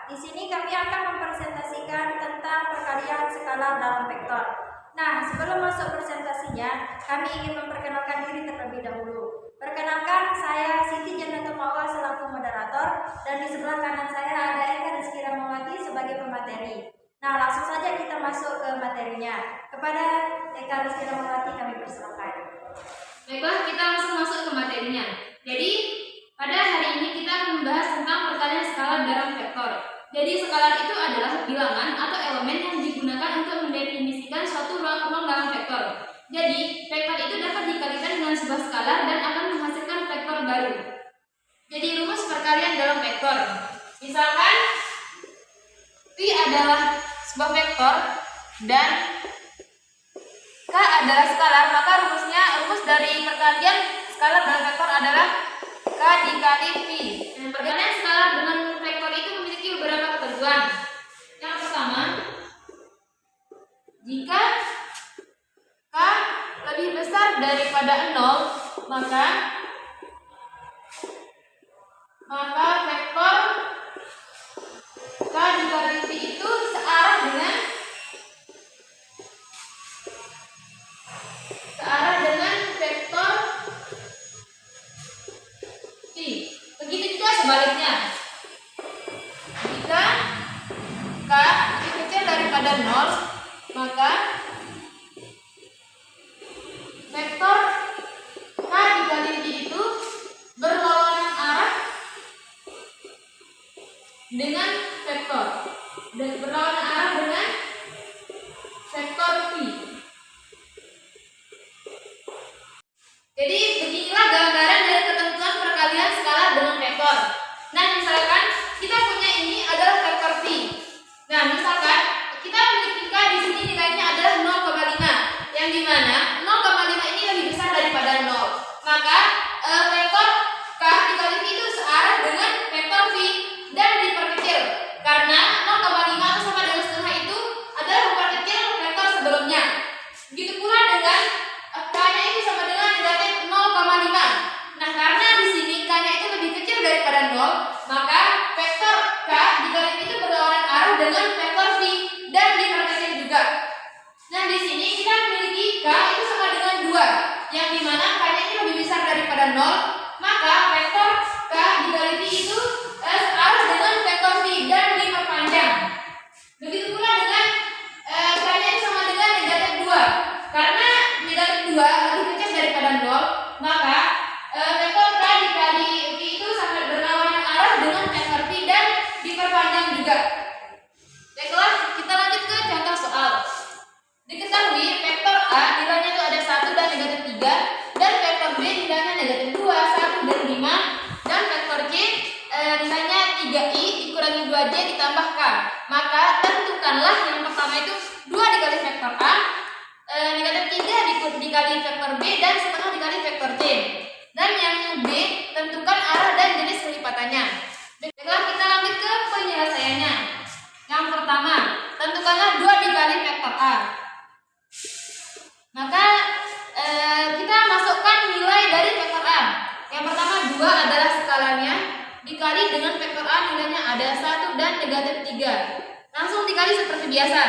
Di sini kami akan mempresentasikan tentang perkalian skala dalam vektor. Nah, sebelum masuk presentasinya, kami ingin memperkenalkan diri terlebih dahulu. Perkenalkan, saya Siti Janata Mawa selaku moderator, dan di sebelah kanan saya ada Eka Rizky Ramawati sebagai pemateri. Nah, langsung saja kita masuk ke materinya. Kepada Eka Rizky Ramawati kami persilakan. Baiklah, kita langsung masuk ke materinya. Jadi, pada hari ini kita akan membahas tentang perkalian skala dalam vektor. Jadi, skalar itu adalah bilangan atau elemen yang digunakan untuk mendefinisikan suatu ruang dalam vektor. Jadi, vektor itu dapat dikalikan dengan sebuah skalar dan akan menghasilkan vektor baru. Jadi, rumus perkalian dalam vektor. Misalkan, P adalah sebuah vektor dan K adalah skalar, maka rumus dari perkalian skalar dalam vektor adalah K dikali V. Perkalian skalar dengan vektor itu memiliki beberapa ketentuan. Yang pertama, jika K lebih besar daripada 0, maka vektor K dikali V itu searah dengan vektor V. Begitu juga sebaliknya. Jika K lebih kecil daripada 0, maka vektor K dikali V itu berlawanan arah dengan vektor V. Jadi beginilah gambaran dari ketentuan perkalian skala dengan vektor. Nah, misalkan kita punya ini adalah vektor V. Nah, misalkan kita memiliki K di sini nilainya adalah 0,5, yang dimana 0,5 ini lebih besar daripada 0. Maka vektor K dikali V itu searah dengan vektor V dan diperkecil. Karena 0,5 atau sama dengan setengah itu adalah memperkecil vektor sebelumnya. Begitu pula dengan K-nya itu sama dengan negatif 0,5. Nah, karena di sini K-nya itu lebih kecil daripada 0, maka vektor K dikali V itu berlawanan arah dengan vektor V dan diperkecil juga. Nah, di sini kita memiliki K itu sama dengan 2, yang dimana K-nya ini lebih besar daripada 0, maka vektor K dikali V itu searah dengan vektor V dan diperpanjang. Begitu pula dengan K-nya itu sama dengan negatif 2. Karena negatif 2 lebih kecil daripada 0, maka vektor K dikali V itu sangat berlawanan arah dengan vektor V dan diperpanjang juga. Baiklah, kita lanjut ke contoh soal. Diketahui vektor A nilainya itu ada 1 dan negatif 3, dan vektor B nilainya negatif 2, 1 dan 5, dan vektor C nilainya 3i dikurangi 2j ditambah K. Maka tentukanlah yang pertama itu 2 dikali vektor A, negatif 3 dikali vektor B, dan setengah dikali vektor C. Dan yang B, tentukan arah dan jenis kelipatannya. Baiklah, kita lanjut ke penyelesaiannya. Yang pertama, tentukanlah 2 dikali vektor A. Maka kita masukkan nilai dari vektor A. Yang pertama, 2 adalah skalarnya, dikali dengan vektor A nilainya ada 1 dan negatif 3. Langsung dikali seperti biasa.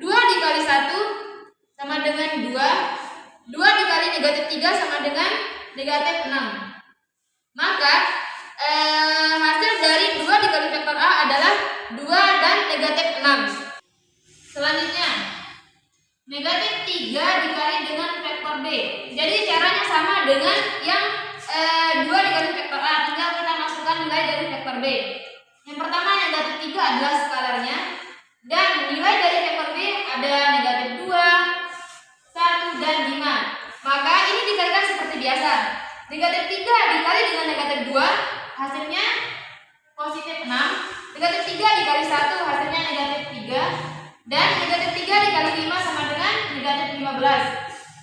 2 dikali 1 sama dengan 2. 2 dikali negatif 3 sama dengan negatif 6. Maka hasil dari 2 dikali vektor A adalah 2 dan negatif 6. Selanjutnya, negatif 3 dikali dengan vektor B. Jadi caranya sama dengan yang 2 dikali vektor A, tinggal kita masukkan nilai dari vektor B. Yang pertama, negatif 3 adalah skalarnya, dan nilai dari vektor B ada negatif 2, 1 dan 5. Maka ini dikalikan seperti biasa. Negatif 3 dikali dengan negatif 2, hasilnya positif 6. Negatif 3 dikali 1, hasilnya negatif 3. Dan negatif 3 dikali 5 sama dengan negatif 15.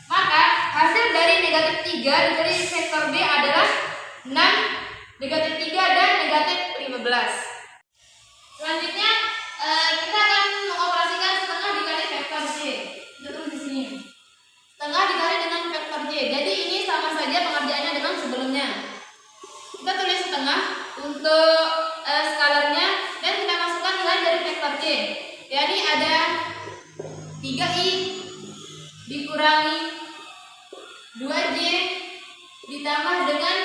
Maka hasil dari negatif 3 dikali vektor B adalah 6, negatif 3 dan negatif 15. Selanjutnya kita akan mengoperasikan setengah dikali vektor C. Kita tulis di sini. Setengah dikali dengan vektor C. Jadi ini sama saja pengerjaannya dengan sebelumnya. Kita tulis setengah untuk skalarnya dan kita masukkan ada 3i dikurangi 2j ditambah dengan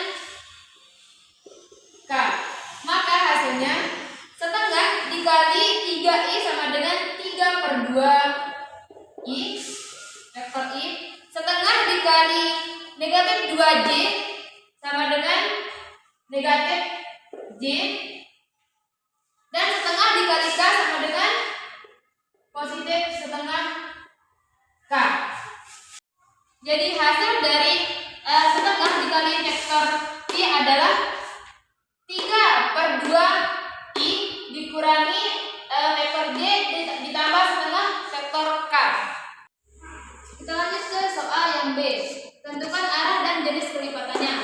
k. Maka hasilnya setengah dikali 3i sama dengan 3/2i vektor i. Setengah dikali negatif 2j sama dengan negatif j. Dan setengah dikali k sama dengan positif setengah k. Jadi hasil dari setengah dikali vektor i adalah 3/2i dikurangi vektor j ditambah setengah vektor k. Kita lanjut ke soal yang B. Tentukan arah dan jenis kelipatannya.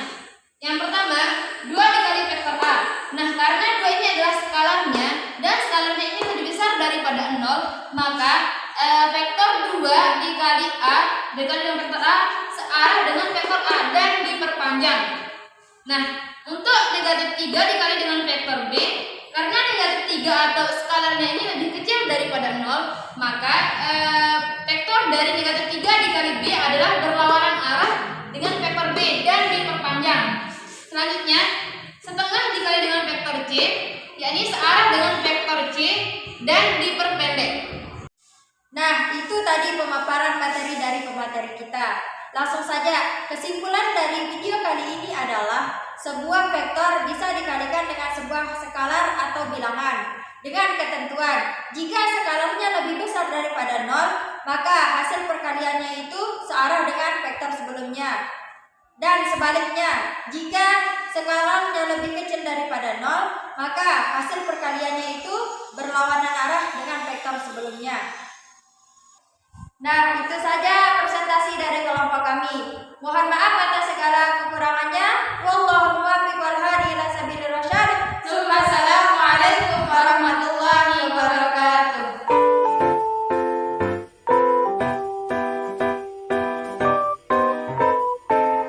Yang pertama, 2 dikali vektor a. Nah, karena 2 ini adalah skalarnya dan skalarnya ini lebih besar daripada 0, maka vektor 2 dikali a dikali dengan vektor a searah dengan vektor a dan diperpanjang. Nah, untuk negatif 3 dikali dengan vektor b, karena negatif 3 atau skalarnya ini lebih kecil daripada 0, maka vektor dari negatif 3 dikali b adalah berlawanan arah dengan vektor b dan diperpanjang. Selanjutnya, setengah dikali dengan vektor c, yakni searah dengan vektor c dan diperpendek. Nah, itu tadi pemaparan materi dari pemateri kita. Langsung saja, kesimpulan dari video kali ini adalah sebuah vektor bisa dikalikan dengan sebuah skalar atau bilangan dengan ketentuan jika skalarnya lebih besar daripada 0, maka hasil perkaliannya itu searah dengan vektor sebelumnya. Dan sebaliknya, jika skalarnya lebih kecil daripada 0, maka hasil perkaliannya itu berlawanan arah dengan vektor sebelumnya. Nah, itu saja presentasi dari kelompok kami. Mohon maaf atas segala kekurangan.